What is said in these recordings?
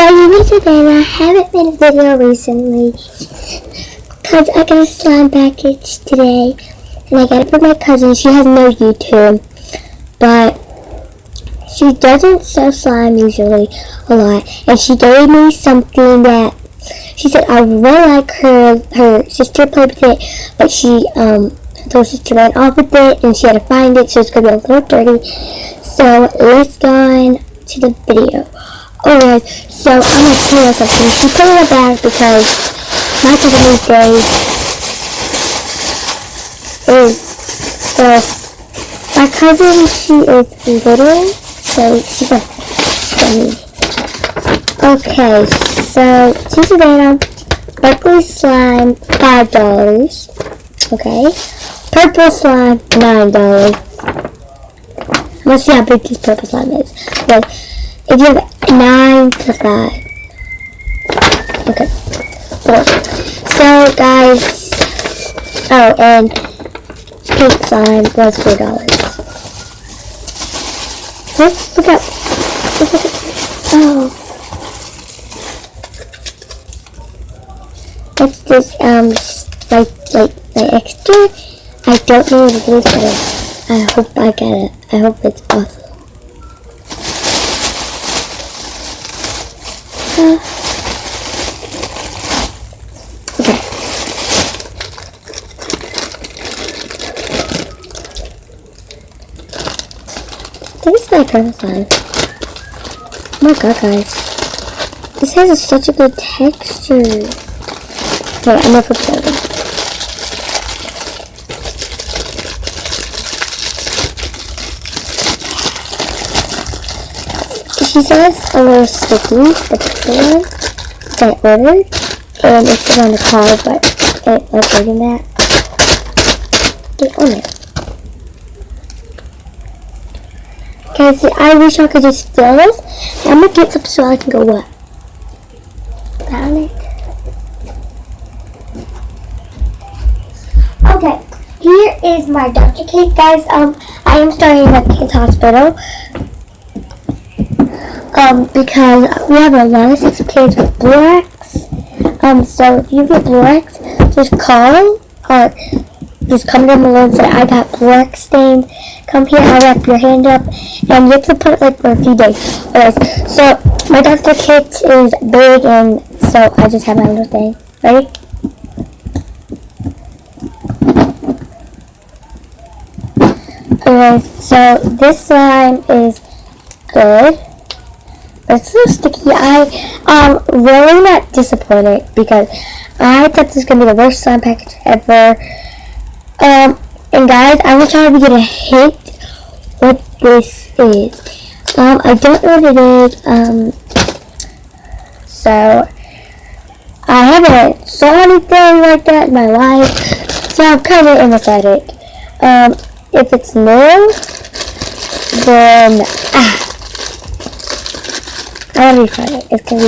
it's me today, and I haven't made a video recently because I got a slime package today, and I got it for my cousin. She has no YouTube, but she doesn't sell slime usually a lot, and she gave me something that she said I really like. Her sister played with it, but her little sister ran off with it, and she had to find it, so it's gonna be a little dirty. So let's go on to the video. Alright, so I'm gonna tell you something. She put it in a bag because my cousin these days is, so my cousin, she is little, so she's a funny. Okay, so she's a random purple slime, $5. Okay, purple slime, $9. Let's see how big this purple slime is. But if you have 9 plus 5. Okay. 4. So guys, oh, and pink slime was $4. Let's look up. Oh. It's this like extra. I don't know what it is, but I hope I get it. I hope it's awesome. Okay. This is my purple slime. Oh my god, guys. This has such a good texture. Wait, I'm gonna put it over. She says a little sticky, the purple one that I ordered, and it's on the car, but it was reading that. Get on it. Guys, I wish I could just feel this. I'm gonna get some so I can go what? Down it. Okay, here is my doctor cake, guys. I am starting at the kids hospital. Because we have a lot of sick kids with blue X. So if you get blue X, just call or just come down below and say I got blue X stained. Come here, I'll wrap your hand up, and you have to put it like for a few days. Alright, so my doctor kit is big, and so I just have my little thing. Ready? Alright, so this slime is good. It's so sticky. I'm really not disappointed because I thought this was gonna be the worst slime package ever. And guys, I want y'all to get a hint what this is. I don't know what it is. So I haven't saw anything like that in my life, so I'm kind of undecided. If it's new, then I want to try it. It's gonna be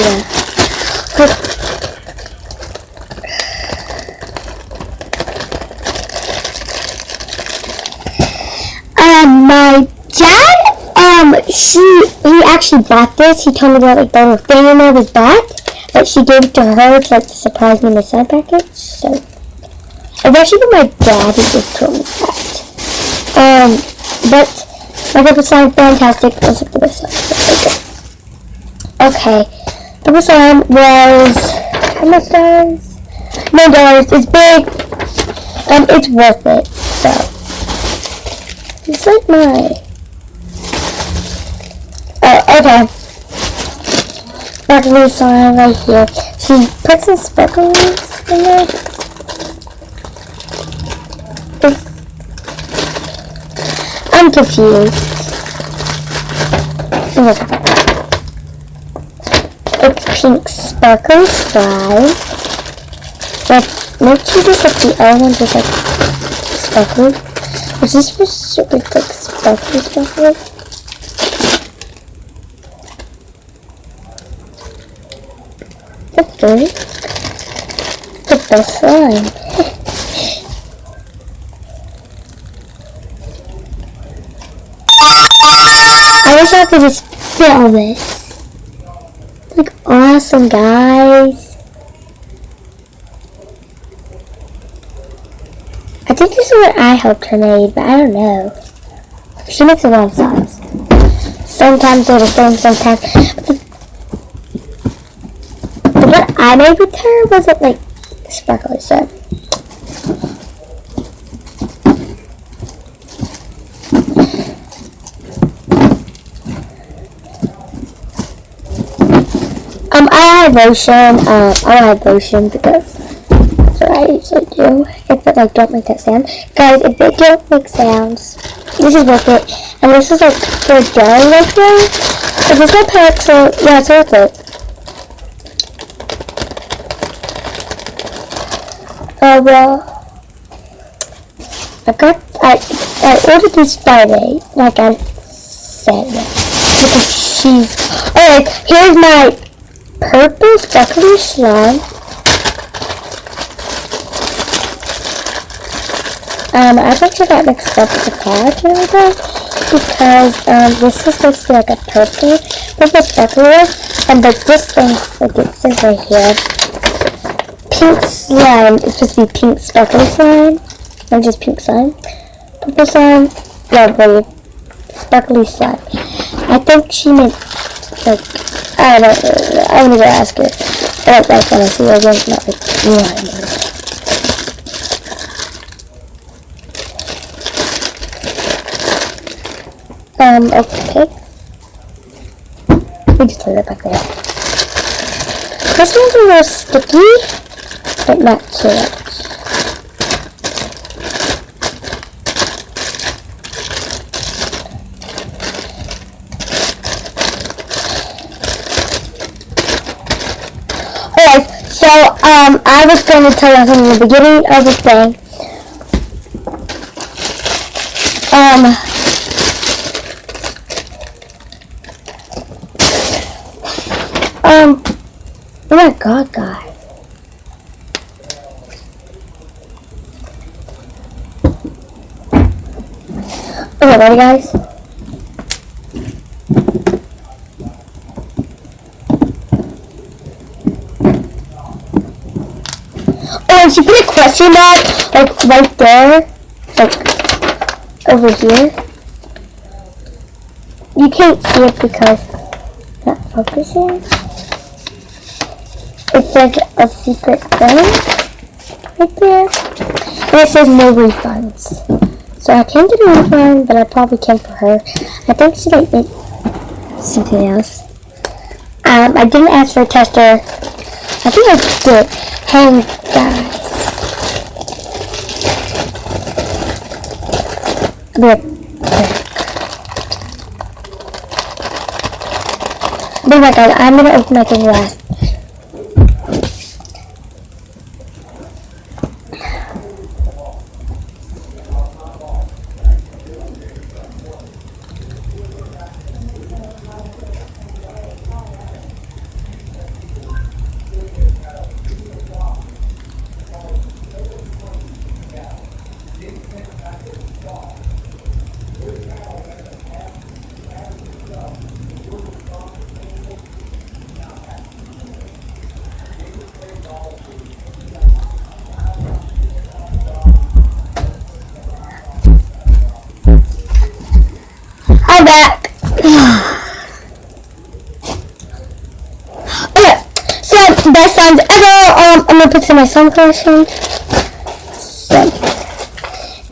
my dad, he actually bought this. He told me that like the little thing in there was bought, but she gave it to her to like to surprise me in the side package. So it's actually from my dad. He just told me that. But my purple slime, fantastic. Let's look at this up. Okay, purple slime was how much dollars? $9. It's big. It's worth it. So it's like my. Okay. Sparkly slime right here. She put some sparkles in there. I'm confused. It's pink sparkle slime. But no cheese like the other one, just like sparkly. Is this supposed to be like sparkly? That's good. The best slime. I wish I could just feel this. Like on awesome, guys. I think this is what I helped her make, but I don't know. She makes a lot of songs. Sometimes they're the same, sometimes. But what I made with her wasn't like sparkly, so. I add lotion. I'll add lotion because that's what I usually do. If it like don't make that sound, guys. If it don't make sounds, this is worth it. And this is like for drawing liquid. If it's my pack, so yeah, it's worth it. Well, I ordered this Friday, like I said, because she's. Alright, here's my purple sparkly slime. I actually got mixed up with the pack and everything because this is supposed to be like a purple sparkly one, and like this thing, like it says right here, pink slime. It's supposed to be pink sparkly slime, not just pink slime. Purple slime, lovely, sparkly slime. I think she meant like. I don't know. I'm gonna go ask her. I don't like when I see her again, not like slime. Okay. We just put it back there. This one's a little sticky, but not too much. So, I was going to tell you something in the beginning of the thing. Oh my god, guys. Okay, ready, guys? Oh, and she put a question mark, like, right there, like, over here. You can't see it because it's not focusing. It's like a secret thing right there. And it says no refunds. So I can't get a refund, but I probably can for her. I think she might make something else. I didn't ask for a tester. I think I did. Hang guys. I'll be right back. I'll be right back. I'm gonna open my thing last. I'm back. Okay, so best sounds ever. I'm gonna put some of my song collection. So, guys,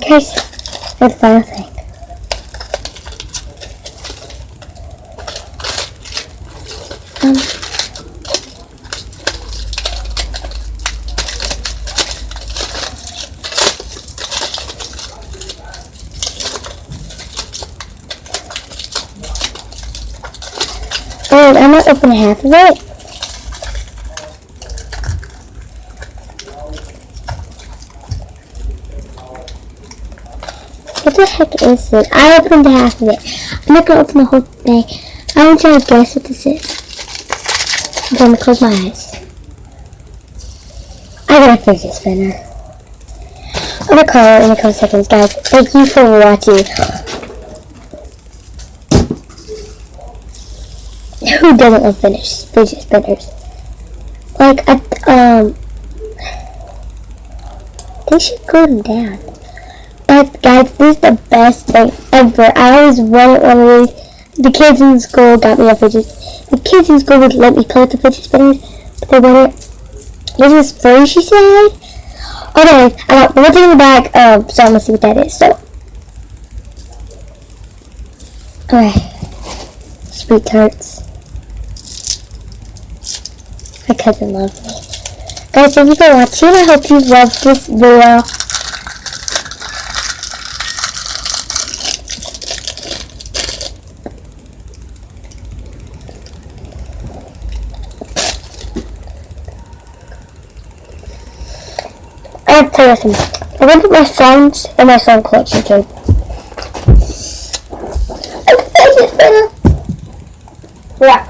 here's the final thing. Oh, I'm gonna open half of it. What the heck is this? I opened half of it. I'm not gonna open the whole thing. I want you to guess what this is. I'm gonna close my eyes. I got a fidget spinner. I'm gonna call it in a couple seconds, guys. Thank you for watching. Who doesn't love fidget spinners? Like, they should cool them down. But guys, this is the best thing ever. I always wanted one of these. The kids in school got me a fidget. The kids in school would let me play with the fidget spinners, but they wouldn't. This is free, she said. Okay, I got one thing in the back, so I'm gonna see what that is. So, okay, sweet tarts. My cousin loves me. Guys, thank you for watching. I hope you loved this video. I have to tell you something. I went to my songs in my song collection too. Yeah.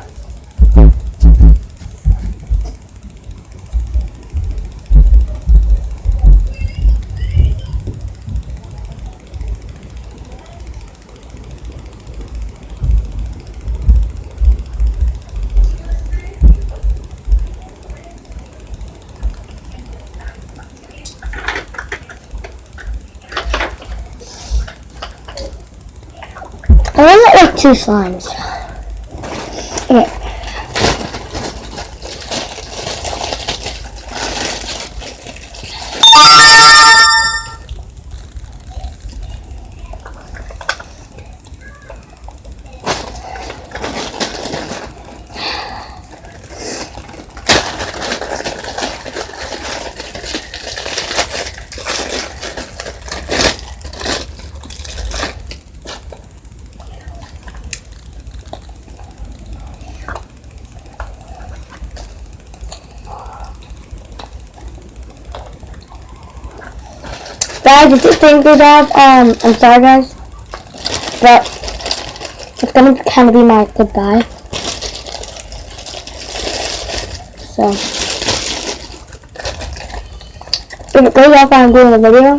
I only got like 2 slimes. Okay. Guys, if this thing goes off, I'm sorry guys, but it's gonna kind of be my goodbye. So, if it goes off while I'm doing the video,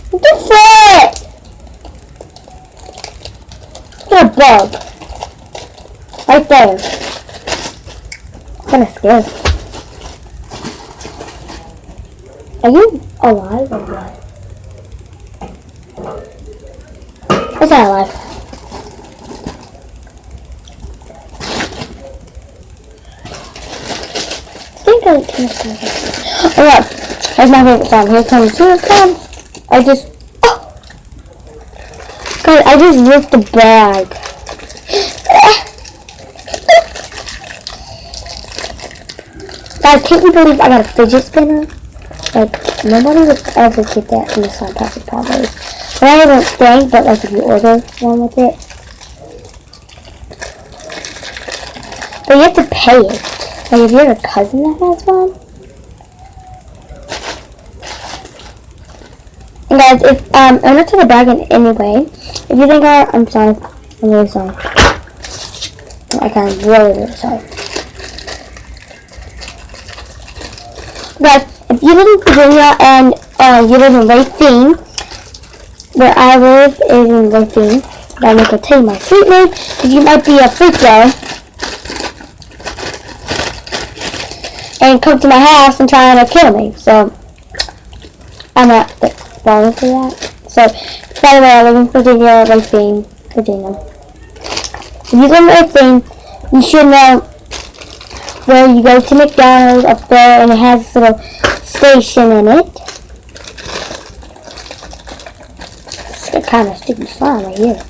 what the frick? It's a bug. Right there. I'm kind of scared. Are you alive or what? It's not alive. I think I can see it. Oh yeah, that's my favorite song. Here it comes. I just... Oh! God, I just ripped the bag. Guys, can't you believe I got a fidget spinner? Like, nobody would ever get that in the slime package probably. But I don't think, but like if you order one with it. But you have to pay it. Like if you have a cousin that has one. And guys, if, I'm gonna take a bag in anyway. If you think I'm sorry. I'm really sorry. I'm really sorry. Guys, if you live in Virginia and you live in Racine, where I live is in Racine, I'm not going to tell you my street name, because you might be a freak there, and come to my house and try to kill me, so, I'm not falling for that. So, by the way, I live in Virginia, Racine, Virginia. If you live in Racine, you should know where you go to McDonald's up there and it has this little station in it. It's a kind of stupid slime right here.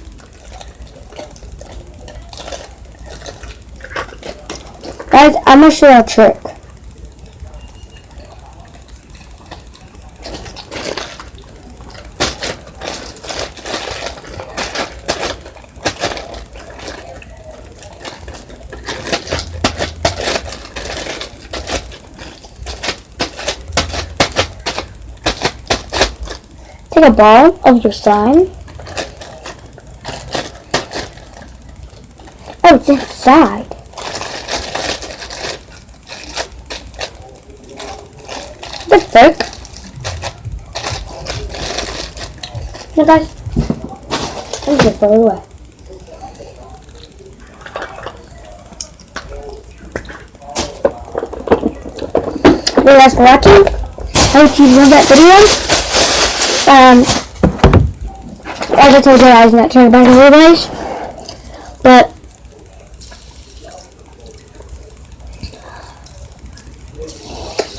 Guys, I'm gonna show you a trick. Take a ball of your slime. Oh, it's inside. The frick? Hey guys. I'm just far away. Thank you guys for watching. I hope you loved that video. As I told you, I was not trying to back anyways. But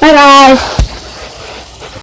bye guys.